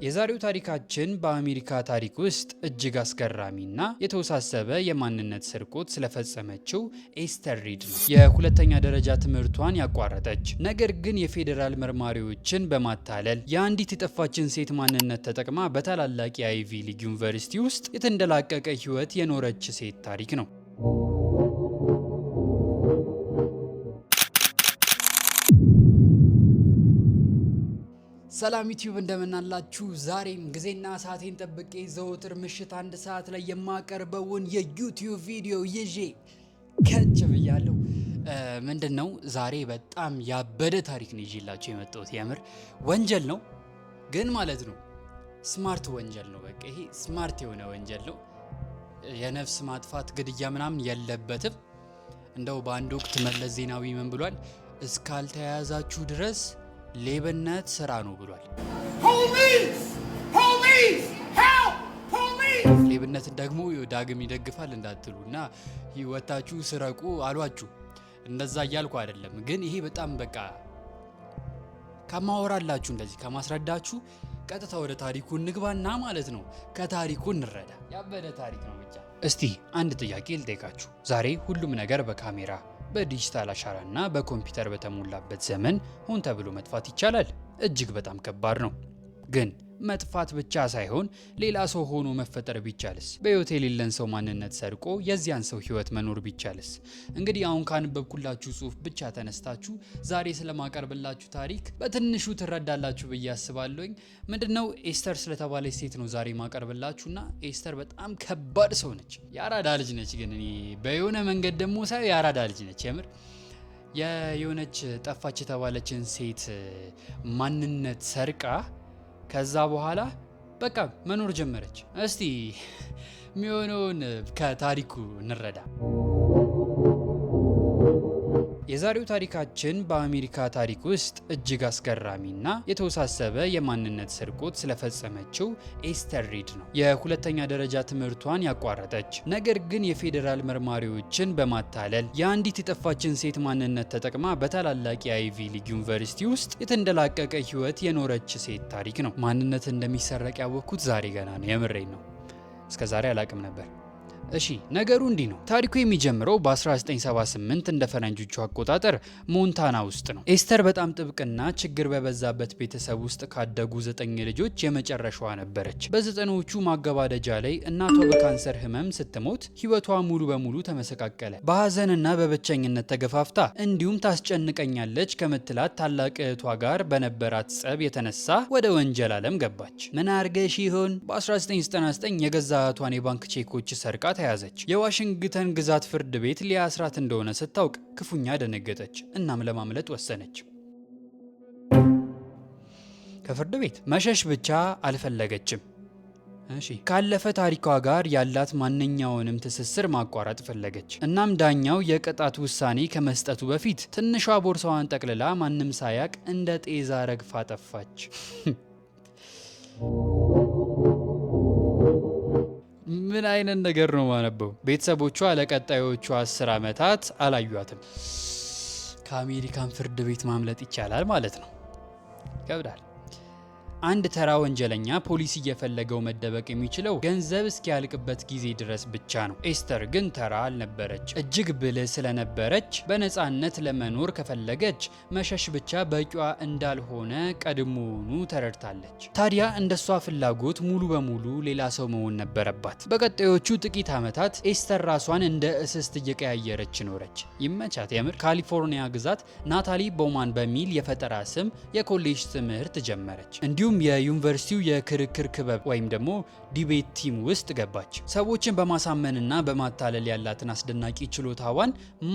የዛሬው ታሪካችን በአሜሪካ ታሪክ ውስጥ እጅግ አስገራሚና የተወሳሰበ የማንነት ስርቆት ስለፈጸመችው ኤስተር ሪድ ነው። የሁለተኛ ደረጃ ትምህርቷን ያቋረጠች፣ ነገር ግን የፌዴራል መርማሪዎችን በማታለል የአንዲት የጠፋችን ሴት ማንነት ተጠቅማ በታላላቅ የአይቪ ሊግ ዩኒቨርሲቲ ውስጥ የተንደላቀቀ ሕይወት የኖረች ሴት ታሪክ ነው። ሰላም ዩቲዩብ እንደምናላችሁ። ዛሬም ጊዜና ሰዓቴን ጠብቄ ዘወትር ምሽት 1 ሰዓት ላይ የማቀርበውን የዩቲዩብ ቪዲዮ ይዤ ከች ብያለሁ። ምንድነው ዛሬ በጣም ያበደ ታሪክ ነው ይዤላችሁ የመጣሁት። የምር ወንጀል ነው ግን ማለት ነው ስማርት ወንጀል ነው። በቃ ይሄ ስማርት የሆነ ወንጀል ነው። የነፍስ ማጥፋት ግድያ ምናምን የለበትም። እንደው በአንድ ወቅት መለስ ዜናዊ ምን ብሏል? እስካልተያያዛችሁ ድረስ ሌብነት ስራ ነው ብሏል። ሌብነትን ደግሞ ዳግም ይደግፋል እንዳትሉ እና ህይወታችሁ ስረቁ አሏችሁ። እንደዛ እያልኩ አይደለም፣ ግን ይሄ በጣም በቃ ከማወራላችሁ እንደዚህ ከማስረዳችሁ ቀጥታ ወደ ታሪኩ እንግባና ማለት ነው ከታሪኩ እንረዳ። ያበደ ታሪክ ነው ብቻ። እስቲ አንድ ጥያቄ ልጠይቃችሁ። ዛሬ ሁሉም ነገር በካሜራ በዲጂታል አሻራና በኮምፒውተር በተሞላበት ዘመን ሆን ተብሎ መጥፋት ይቻላል? እጅግ በጣም ከባድ ነው። ግን መጥፋት ብቻ ሳይሆን ሌላ ሰው ሆኖ መፈጠር ቢቻልስ? በህይወት የሌለን ሰው ማንነት ሰርቆ የዚያን ሰው ህይወት መኖር ቢቻልስ? እንግዲህ አሁን ካነበብኩላችሁ ጽሁፍ ብቻ ተነስታችሁ ዛሬ ስለማቀርብላችሁ ታሪክ በትንሹ ትረዳላችሁ ብዬ አስባለሁኝ። ምንድነው ኤስተር ስለተባለች ሴት ነው ዛሬ ማቀርብላችሁና ኤስተር በጣም ከባድ ሰው ነች። የአራዳ ልጅ ነች። ግን እኔ በየሆነ መንገድ ደግሞ ሳይ የአራዳ ልጅ ነች። የምር የሆነች ጠፋች የተባለችን ሴት ማንነት ሰርቃ ከዛ በኋላ በቃ መኖር ጀመረች። እስቲ የሚሆነውን ከታሪኩ እንረዳ። የዛሬው ታሪካችን በአሜሪካ ታሪክ ውስጥ እጅግ አስገራሚና የተወሳሰበ የማንነት ስርቆት ስለፈጸመችው ኤስተር ሪድ ነው። የሁለተኛ ደረጃ ትምህርቷን ያቋረጠች፣ ነገር ግን የፌዴራል መርማሪዎችን በማታለል የአንዲት የጠፋችን ሴት ማንነት ተጠቅማ በታላላቅ የአይቪ ሊግ ዩኒቨርሲቲ ውስጥ የተንደላቀቀ ሕይወት የኖረች ሴት ታሪክ ነው። ማንነት እንደሚሰረቅ ያወቅኩት ዛሬ ገና ነው። የምሬን ነው። እስከዛሬ አላቅም ነበር። እሺ ነገሩ እንዲህ ነው። ታሪኩ የሚጀምረው በ1978 እንደ ፈረንጆቹ አቆጣጠር ሞንታና ውስጥ ነው። ኤስተር በጣም ጥብቅና ችግር በበዛበት ቤተሰብ ውስጥ ካደጉ 9 ልጆች የመጨረሻዋ ነበረች። በዘጠናዎቹ ማገባደጃ ላይ እናቷ በካንሰር ህመም ስትሞት ህይወቷ ሙሉ በሙሉ ተመሰቃቀለ። በሀዘንና በብቸኝነት ተገፋፍታ እንዲሁም ታስጨንቀኛለች ከምትላት ታላቅ እህቷ ጋር በነበራት ጸብ የተነሳ ወደ ወንጀል ዓለም ገባች። ምን አርገሽ ይሆን? በ1999 የገዛ እህቷን የባንክ ቼኮች ሰርቃ ተያዘች። የዋሽንግተን ግዛት ፍርድ ቤት ሊያስራት እንደሆነ ስታውቅ ክፉኛ ደነገጠች። እናም ለማምለጥ ወሰነች። ከፍርድ ቤት መሸሽ ብቻ አልፈለገችም። እሺ ካለፈ ታሪኳ ጋር ያላት ማንኛውንም ትስስር ማቋረጥ ፈለገች። እናም ዳኛው የቅጣት ውሳኔ ከመስጠቱ በፊት ትንሿ ቦርሳዋን ጠቅልላ ማንም ሳያቅ እንደ ጤዛ ረግፋ ጠፋች። ምን አይነት ነገር ነው ማነበው? ቤተሰቦቿ ለቀጣዮቹ 10 ዓመታት አላዩአትም። ከአሜሪካን ፍርድ ቤት ማምለጥ ይቻላል ማለት ነው። ይከብዳል። አንድ ተራ ወንጀለኛ ፖሊስ እየፈለገው መደበቅ የሚችለው ገንዘብ እስኪያልቅበት ጊዜ ድረስ ብቻ ነው። ኤስተር ግን ተራ አልነበረች። እጅግ ብልህ ስለነበረች በነፃነት ለመኖር ከፈለገች መሸሽ ብቻ በቂዋ እንዳልሆነ ቀድሞውኑ ተረድታለች። ታዲያ እንደሷ ፍላጎት ሙሉ በሙሉ ሌላ ሰው መሆን ነበረባት። በቀጣዮቹ ጥቂት ዓመታት ኤስተር ራሷን እንደ እስስት እየቀያየረች ኖረች። ይመቻት የምር። ካሊፎርኒያ ግዛት ናታሊ ቦማን በሚል የፈጠራ ስም የኮሌጅ ትምህርት ጀመረች። እንዲሁም የዩኒቨርሲቲው የክርክር ክበብ ወይም ደግሞ ዲቤት ቲም ውስጥ ገባች። ሰዎችን በማሳመንና በማታለል ያላትን አስደናቂ ችሎታዋን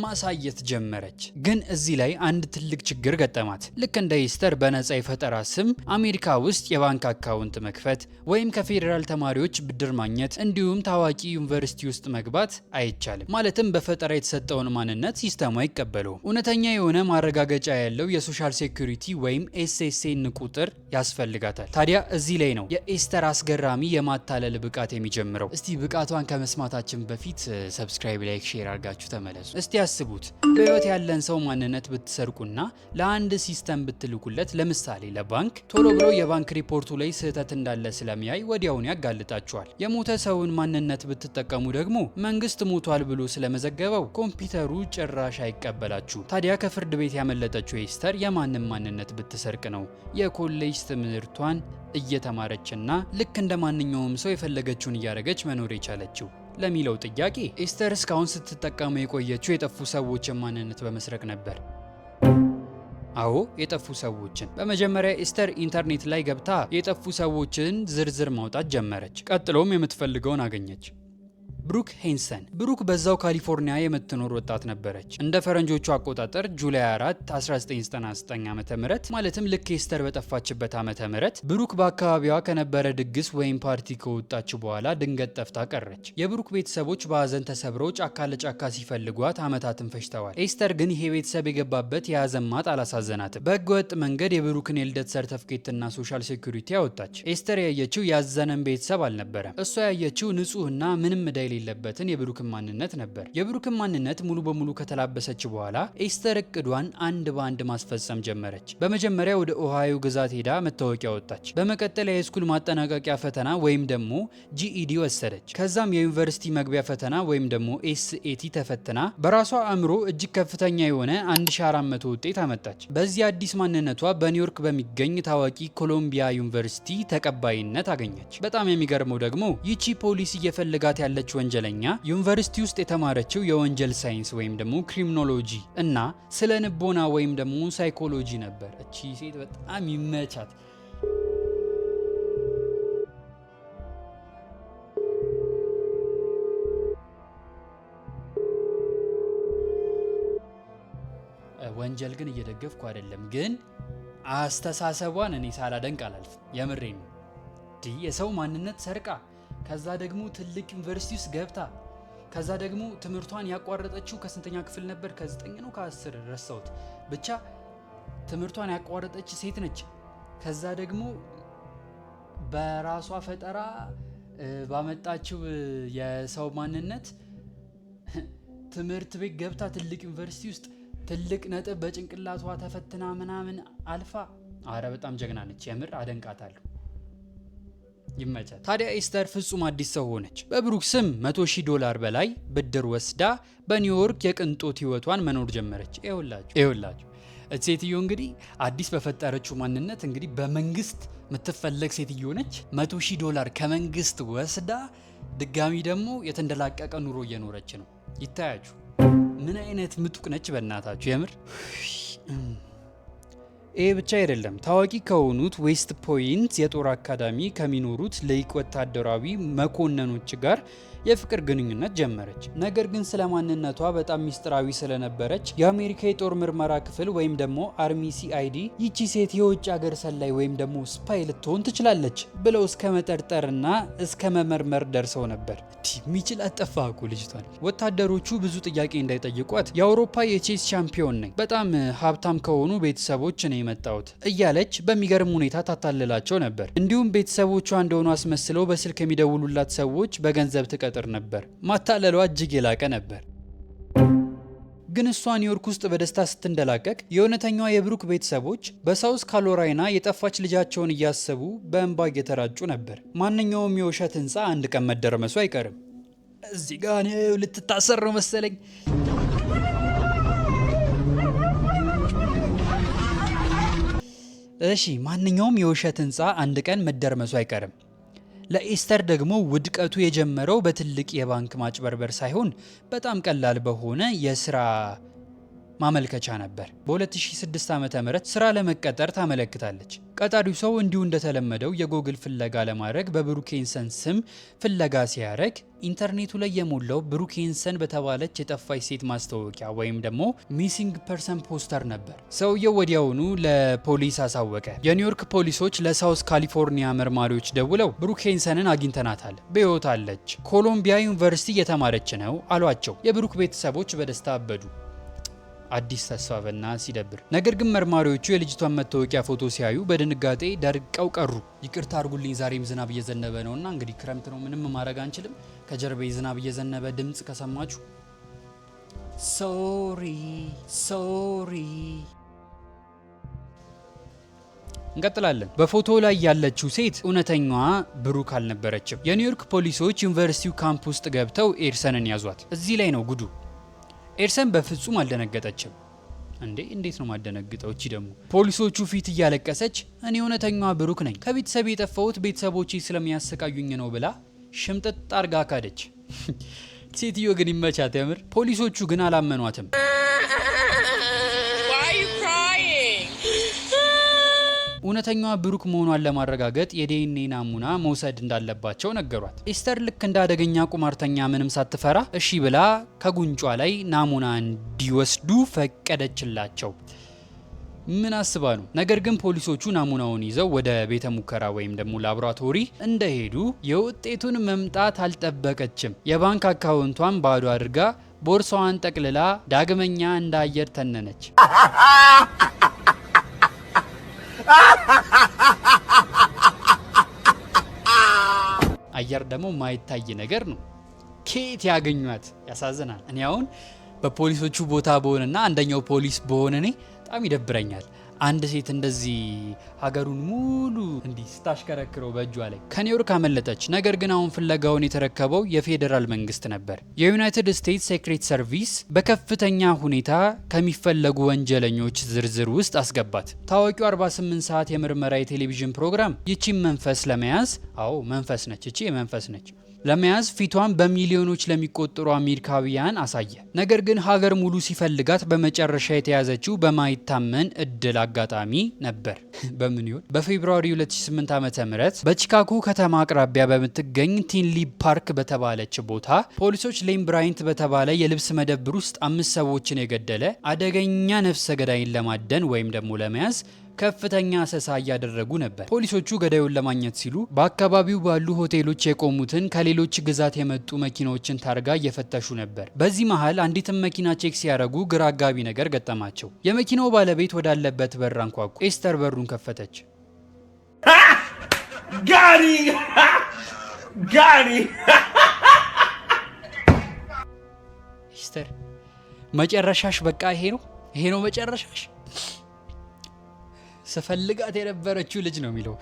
ማሳየት ጀመረች። ግን እዚህ ላይ አንድ ትልቅ ችግር ገጠማት። ልክ እንደ ኤስተር በነፃ የፈጠራ ስም አሜሪካ ውስጥ የባንክ አካውንት መክፈት ወይም ከፌዴራል ተማሪዎች ብድር ማግኘት እንዲሁም ታዋቂ ዩኒቨርሲቲ ውስጥ መግባት አይቻልም። ማለትም በፈጠራ የተሰጠውን ማንነት ሲስተሙ አይቀበለውም። እውነተኛ የሆነ ማረጋገጫ ያለው የሶሻል ሴኩሪቲ ወይም ኤስኤስኤን ቁጥር ያስፈልጋል። ያስፈልጋታል። ታዲያ እዚህ ላይ ነው የኤስተር አስገራሚ የማታለል ብቃት የሚጀምረው። እስቲ ብቃቷን ከመስማታችን በፊት ሰብስክራይብ፣ ላይክ፣ ሼር አድርጋችሁ ተመለሱ። እስቲ አስቡት በህይወት ያለን ሰው ማንነት ብትሰርቁና ለአንድ ሲስተም ብትልኩለት፣ ለምሳሌ ለባንክ፣ ቶሎ ብሎ የባንክ ሪፖርቱ ላይ ስህተት እንዳለ ስለሚያይ ወዲያውኑ ያጋልጣቸዋል። የሞተ ሰውን ማንነት ብትጠቀሙ ደግሞ መንግስት ሞቷል ብሎ ስለመዘገበው ኮምፒውተሩ ጭራሽ አይቀበላችሁ። ታዲያ ከፍርድ ቤት ያመለጠችው ኤስተር የማንም ማንነት ብትሰርቅ ነው የኮሌጅ ትምህርቷን እየተማረችና ልክ እንደ ማንኛውም ሰው የፈለገችውን እያደረገች መኖር የቻለችው ለሚለው ጥያቄ ኤስተር እስካሁን ስትጠቀሙ የቆየችው የጠፉ ሰዎችን ማንነት በመስረቅ ነበር። አዎ የጠፉ ሰዎችን። በመጀመሪያ ኤስተር ኢንተርኔት ላይ ገብታ የጠፉ ሰዎችን ዝርዝር ማውጣት ጀመረች። ቀጥሎም የምትፈልገውን አገኘች። ብሩክ ሄንሰን። ብሩክ በዛው ካሊፎርኒያ የምትኖር ወጣት ነበረች። እንደ ፈረንጆቹ አቆጣጠር ጁላይ 4 1999 ዓ.ም ማለትም ልክ ኤስተር በጠፋችበት ዓመተ ምህረት ብሩክ በአካባቢዋ ከነበረ ድግስ ወይም ፓርቲ ከወጣች በኋላ ድንገት ጠፍታ ቀረች። የብሩክ ቤተሰቦች በሀዘን ተሰብረው ጫካ ለጫካ ሲፈልጓት ዓመታትን ፈጅተዋል። ኤስተር ግን ይሄ ቤተሰብ የገባበት የሀዘን ማጥ አላሳዘናትም። በህገወጥ መንገድ የብሩክን የልደት ሰርተፍኬትና ሶሻል ሴኩሪቲ አወጣች። ኤስተር ያየችው ያዘነን ቤተሰብ አልነበረም። እሷ ያየችው ንጹህና ምንም ዕዳ የሌለበትን የብሩክን ማንነት ነበር። የብሩክን ማንነት ሙሉ በሙሉ ከተላበሰች በኋላ ኤስተር እቅዷን አንድ በአንድ ማስፈጸም ጀመረች። በመጀመሪያ ወደ ኦሃዮ ግዛት ሄዳ መታወቂያ ወጣች። በመቀጠል የሃይስኩል ማጠናቀቂያ ፈተና ወይም ደግሞ ጂኢዲ ወሰደች። ከዛም የዩኒቨርሲቲ መግቢያ ፈተና ወይም ደግሞ ኤስኤቲ ተፈትና በራሷ አእምሮ እጅግ ከፍተኛ የሆነ 1400 ውጤት አመጣች። በዚህ አዲስ ማንነቷ በኒውዮርክ በሚገኝ ታዋቂ ኮሎምቢያ ዩኒቨርሲቲ ተቀባይነት አገኘች። በጣም የሚገርመው ደግሞ ይቺ ፖሊስ እየፈለጋት ያለች ወንጀለኛ ዩኒቨርሲቲ ውስጥ የተማረችው የወንጀል ሳይንስ ወይም ደግሞ ክሪሚኖሎጂ እና ስለ ንቦና ወይም ደግሞ ሳይኮሎጂ ነበር። እቺ ሴት በጣም ይመቻት። ወንጀል ግን እየደገፍኩ አይደለም፣ ግን አስተሳሰቧን እኔ ሳላደንቅ አላልፍም። የምሬን ነው። የሰው ማንነት ሰርቃ ከዛ ደግሞ ትልቅ ዩኒቨርሲቲ ውስጥ ገብታ ከዛ ደግሞ ትምህርቷን ያቋረጠችው ከስንተኛ ክፍል ነበር? ከ9 ነው ከ10 ረሳሁት። ብቻ ትምህርቷን ያቋረጠች ሴት ነች። ከዛ ደግሞ በራሷ ፈጠራ ባመጣችው የሰው ማንነት ትምህርት ቤት ገብታ ትልቅ ዩኒቨርሲቲ ውስጥ ትልቅ ነጥብ በጭንቅላቷ ተፈትና ምናምን አልፋ፣ አረ በጣም ጀግና ነች። የምር አደንቃታለሁ። ይመቻል። ታዲያ ኤስተር ፍጹም አዲስ ሰው ሆነች። በብሩክ ስም $100,000 በላይ ብድር ወስዳ በኒውዮርክ የቅንጦት ህይወቷን መኖር ጀመረች። ይኸውላችሁ ሴትዮ እንግዲህ አዲስ በፈጠረችው ማንነት እንግዲህ በመንግስት የምትፈለግ ሴትዮ ነች። $100,000 ከመንግስት ወስዳ ድጋሚ ደግሞ የተንደላቀቀ ኑሮ እየኖረች ነው። ይታያችሁ ምን አይነት ምጡቅ ነች በእናታችሁ የምር። ይህ ብቻ አይደለም። ታዋቂ ከሆኑት ዌስት ፖይንት የጦር አካዳሚ ከሚኖሩት ልቅ ወታደራዊ መኮንኖች ጋር የፍቅር ግንኙነት ጀመረች። ነገር ግን ስለ ማንነቷ በጣም ሚስጥራዊ ስለነበረች የአሜሪካ የጦር ምርመራ ክፍል ወይም ደግሞ አርሚ ሲአይዲ ይቺ ሴት የውጭ ሀገር ሰላይ ወይም ደግሞ ስፓይ ልትሆን ትችላለች ብለው እስከ መጠርጠርና እስከ መመርመር ደርሰው ነበር። ሚችል አጠፋ እኮ ልጅቷን። ወታደሮቹ ብዙ ጥያቄ እንዳይጠይቋት የአውሮፓ የቼስ ቻምፒዮን ነኝ፣ በጣም ሀብታም ከሆኑ ቤተሰቦች ነው የመጣሁት እያለች በሚገርም ሁኔታ ታታልላቸው ነበር። እንዲሁም ቤተሰቦቿ እንደሆኑ አስመስለው በስልክ የሚደውሉላት ሰዎች በገንዘብ ትቀጥር ነበር። ማታለሏ እጅግ የላቀ ነበር። ግን እሷ ኒውዮርክ ውስጥ በደስታ ስትንደላቀቅ የእውነተኛዋ የብሩክ ቤተሰቦች በሳውዝ ካሮላይና የጠፋች ልጃቸውን እያሰቡ በእንባ እየተራጩ ነበር። ማንኛውም የውሸት ህንፃ አንድ ቀን መደረመሱ አይቀርም። እዚህ ጋ ነው ልትታሰር ነው መሰለኝ። እሺ፣ ማንኛውም የውሸት ህንፃ አንድ ቀን መደርመሱ አይቀርም። ለኤስተር ደግሞ ውድቀቱ የጀመረው በትልቅ የባንክ ማጭበርበር ሳይሆን በጣም ቀላል በሆነ የስራ ማመልከቻ ነበር። በ2006 ዓ.ም ስራ ለመቀጠር ታመለክታለች። ቀጣሪው ሰው እንዲሁ እንደተለመደው የጎግል ፍለጋ ለማድረግ በብሩክ ሄንሰን ስም ፍለጋ ሲያደርግ ኢንተርኔቱ ላይ የሞላው ብሩክ ሄንሰን በተባለች የጠፋች ሴት ማስታወቂያ ወይም ደግሞ ሚሲንግ ፐርሰን ፖስተር ነበር። ሰውየው ወዲያውኑ ለፖሊስ አሳወቀ። የኒውዮርክ ፖሊሶች ለሳውዝ ካሊፎርኒያ መርማሪዎች ደውለው ብሩክ ሄንሰንን አግኝተናታል፣ በሕይወት አለች፣ ኮሎምቢያ ዩኒቨርሲቲ እየተማረች ነው አሏቸው። የብሩክ ቤተሰቦች በደስታ አበዱ። አዲስ ተስፋ በና ሲደብር። ነገር ግን መርማሪዎቹ የልጅቷን መታወቂያ ፎቶ ሲያዩ በድንጋጤ ደርቀው ቀሩ። ይቅርታ አድርጉልኝ ዛሬም ዝናብ እየዘነበ ነውና እንግዲህ ክረምት ነው ምንም ማድረግ አንችልም። ከጀርባ ዝናብ እየዘነበ ድምጽ ከሰማችሁ ሶሪ። እንቀጥላለን። በፎቶ ላይ ያለችው ሴት እውነተኛዋ ብሩክ አልነበረችም። የኒውዮርክ ፖሊሶች ዩኒቨርሲቲው ካምፕ ውስጥ ገብተው ኤርሰንን ያዟት። እዚህ ላይ ነው ጉዱ። ኤርሰን በፍጹም አልደነገጠችም። እንዴት ነው ማደነግጠው? እቺ ደግሞ ፖሊሶቹ ፊት እያለቀሰች እኔ እውነተኛዋ ብሩክ ነኝ፣ ከቤተሰብ የጠፋሁት ቤተሰቦቼ ስለሚያሰቃዩኝ ነው ብላ ሽምጥጥ አርጋ ካደች። ሴትዮ ግን ይመቻት ያምር። ፖሊሶቹ ግን አላመኗትም። እውነተኛዋ ብሩክ መሆኗን ለማረጋገጥ የዲኤንኤ ናሙና መውሰድ እንዳለባቸው ነገሯት። ኤስተር ልክ እንደ አደገኛ ቁማርተኛ ምንም ሳትፈራ እሺ ብላ ከጉንጯ ላይ ናሙና እንዲወስዱ ፈቀደችላቸው። ምን አስባ ነው? ነገር ግን ፖሊሶቹ ናሙናውን ይዘው ወደ ቤተ ሙከራ ወይም ደግሞ ላቦራቶሪ እንደሄዱ የውጤቱን መምጣት አልጠበቀችም። የባንክ አካውንቷን ባዶ አድርጋ ቦርሳዋን ጠቅልላ ዳግመኛ እንደ አየር ተነነች። አየር ደግሞ ማይታይ ነገር ነው። ኬት ያገኟት? ያሳዝናል። እኔ አሁን በፖሊሶቹ ቦታ በሆነና አንደኛው ፖሊስ በሆነ እኔ በጣም ይደብረኛል። አንድ ሴት እንደዚህ ሀገሩን ሙሉ እንዲህ ስታሽከረክረው በእጇ ላይ ከኒውዮርክ አመለጠች። ነገር ግን አሁን ፍለጋውን የተረከበው የፌዴራል መንግስት ነበር። የዩናይትድ ስቴትስ ሴክሬት ሰርቪስ በከፍተኛ ሁኔታ ከሚፈለጉ ወንጀለኞች ዝርዝር ውስጥ አስገባት። ታዋቂው 48 ሰዓት የምርመራ የቴሌቪዥን ፕሮግራም ይቺን መንፈስ ለመያዝ መንፈስ ነች፣ እቺ የመንፈስ ነች ለመያዝ ፊቷን በሚሊዮኖች ለሚቆጠሩ አሜሪካውያን አሳየ። ነገር ግን ሀገር ሙሉ ሲፈልጋት በመጨረሻ የተያዘችው በማይታመን እድል አጋጣሚ ነበር። በምን ይሆን? በፌብሩዋሪ 2008 ዓ.ም በቺካጎ ከተማ አቅራቢያ በምትገኝ ቲንሊ ፓርክ በተባለች ቦታ ፖሊሶች ሌን ብራይንት በተባለ የልብስ መደብር ውስጥ 5 ሰዎችን የገደለ አደገኛ ነፍሰ ገዳይን ለማደን ወይም ደግሞ ለመያዝ ከፍተኛ አሰሳ እያደረጉ ነበር። ፖሊሶቹ ገዳዩን ለማግኘት ሲሉ በአካባቢው ባሉ ሆቴሎች የቆሙትን ከሌሎች ግዛት የመጡ መኪናዎችን ታርጋ እየፈተሹ ነበር። በዚህ መሃል አንዲትን መኪና ቼክ ሲያደርጉ ግራ አጋቢ ነገር ገጠማቸው። የመኪናው ባለቤት ወዳለበት በር አንኳኩ። ኤስተር በሩን ከፈተች። ኤስተር መጨረሻሽ በቃ ይሄ ነው መጨረሻሽ። ስፈልጋት የነበረችው ልጅ ነው የሚለው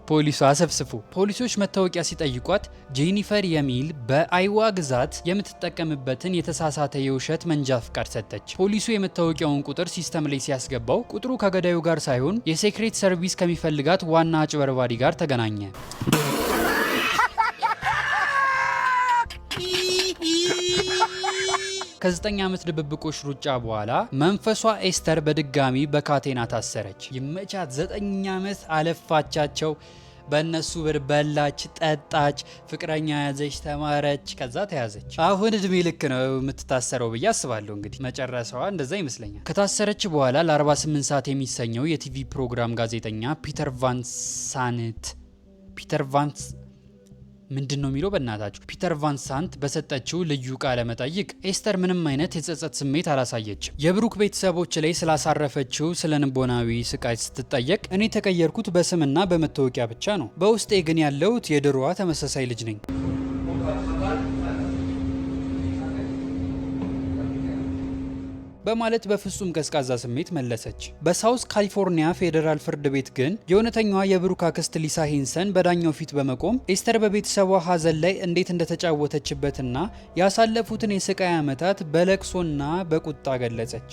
ፖሊሱ አሰብስፎ። ፖሊሶች መታወቂያ ሲጠይቋት ጄኒፈር የሚል በአይዋ ግዛት የምትጠቀምበትን የተሳሳተ የውሸት መንጃ ፍቃድ ሰጠች። ፖሊሱ የመታወቂያውን ቁጥር ሲስተም ላይ ሲያስገባው ቁጥሩ ከገዳዩ ጋር ሳይሆን የሴክሬት ሰርቪስ ከሚፈልጋት ዋና አጭበርባሪ ጋር ተገናኘ። ከ9 ዓመት ድብብቆሽ ሩጫ በኋላ መንፈሷ ኤስተር በድጋሚ በካቴና ታሰረች። ይመቻት። 9 ዓመት አለፋቻቸው። በእነሱ ብር በላች፣ ጠጣች፣ ፍቅረኛ ያዘች፣ ተማረች፣ ከዛ ተያዘች። አሁን እድሜ ልክ ነው የምትታሰረው ብዬ አስባለሁ። እንግዲህ መጨረሻዋ እንደዛ ይመስለኛል። ከታሰረች በኋላ ለ48 ሰዓት የሚሰኘው የቲቪ ፕሮግራም ጋዜጠኛ ፒተር ቫን ሳንት በሰጠችው ልዩ ቃለ መጠይቅ ኤስተር ምንም አይነት የጸጸት ስሜት አላሳየችም። የብሩክ ቤተሰቦች ላይ ስላሳረፈችው ስለ ልቦናዊ ስቃይ ስትጠየቅ እኔ የተቀየርኩት በስምና በመታወቂያ ብቻ ነው፣ በውስጤ ግን ያለሁት የድሮዋ ተመሳሳይ ልጅ ነኝ በማለት በፍጹም ቀዝቃዛ ስሜት መለሰች። በሳውዝ ካሊፎርኒያ ፌዴራል ፍርድ ቤት ግን የእውነተኛዋ የብሩክ አክስት ሊሳ ሂንሰን በዳኛው ፊት በመቆም ኤስተር በቤተሰቧ ሀዘን ላይ እንዴት እንደተጫወተችበትና ያሳለፉትን የስቃይ ዓመታት በለቅሶና በቁጣ ገለጸች።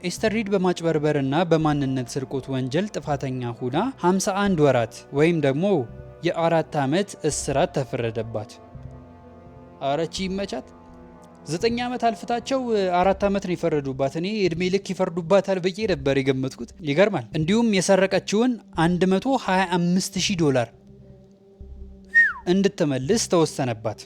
ኤስተር ሪድ በማጭበርበርና በማንነት ስርቆት ወንጀል ጥፋተኛ ሁና 51 ወራት ወይም ደግሞ የ4 ዓመት እስራት ተፈረደባት። አረቺ ይመቻት። 9 ዓመት አልፍታቸው 4 ዓመት ነው የፈረዱባት። እኔ እድሜ ልክ ይፈርዱባታል ብዬ ነበር የገመትኩት። ይገርማል። እንዲሁም የሰረቀችውን $125,000 እንድትመልስ ተወሰነባት።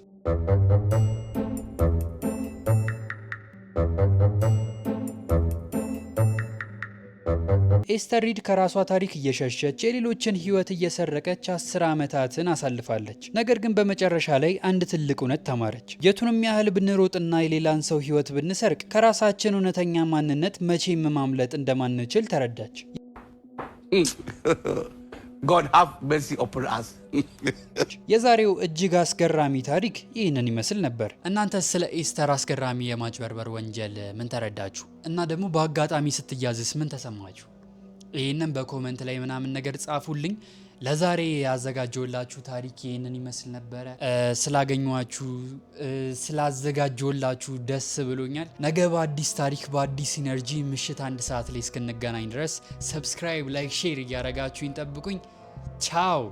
ኤስተር ሪድ ከራሷ ታሪክ እየሸሸች የሌሎችን ህይወት እየሰረቀች 10 ዓመታትን አሳልፋለች። ነገር ግን በመጨረሻ ላይ አንድ ትልቅ እውነት ተማረች። የቱንም ያህል ብንሮጥና የሌላን ሰው ህይወት ብንሰርቅ ከራሳችን እውነተኛ ማንነት መቼም ማምለጥ እንደማንችል ተረዳች። God have mercy upon us. የዛሬው እጅግ አስገራሚ ታሪክ ይህንን ይመስል ነበር። እናንተ ስለ ኤስተር አስገራሚ የማጭበርበር ወንጀል ምን ተረዳችሁ? እና ደግሞ በአጋጣሚ ስትያዝስ ምን ተሰማችሁ? ይህንን በኮመንት ላይ ምናምን ነገር ጻፉልኝ። ለዛሬ ያዘጋጀውላችሁ ታሪክ ይህንን ይመስል ነበረ። ስላዘጋጀውላችሁ ደስ ብሎኛል። ነገ በአዲስ ታሪክ በአዲስ ኢነርጂ ምሽት 1 ሰዓት ላይ እስክንገናኝ ድረስ ሰብስክራይብ፣ ላይክ፣ ሼር እያረጋችሁ ይጠብቁኝ። ቻው።